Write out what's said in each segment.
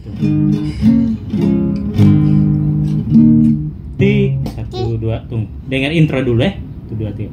Tik 1 2 tunggu. Dengar intro dulu ya. 1 2 3.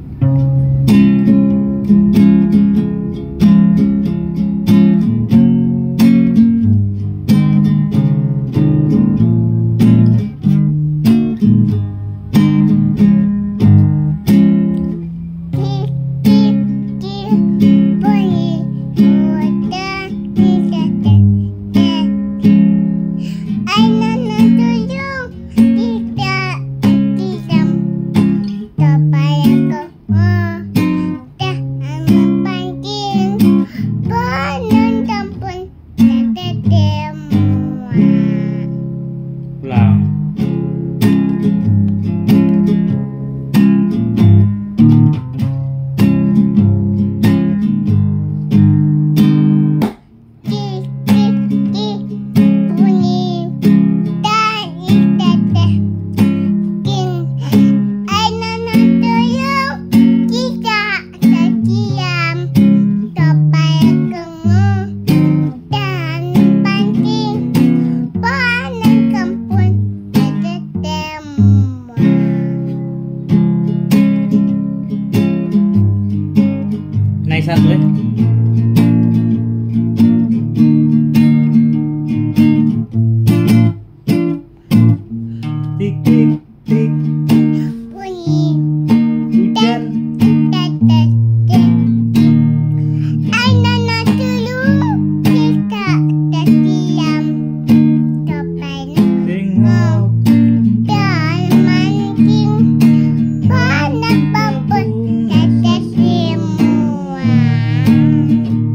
Naik 1 ya. Tik tik tik bunyi hujan. anak dulu kita diam topan Tengok dan mancing panas babon kata semua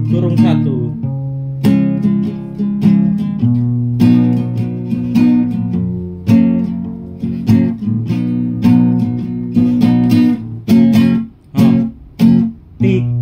turun 1. Tik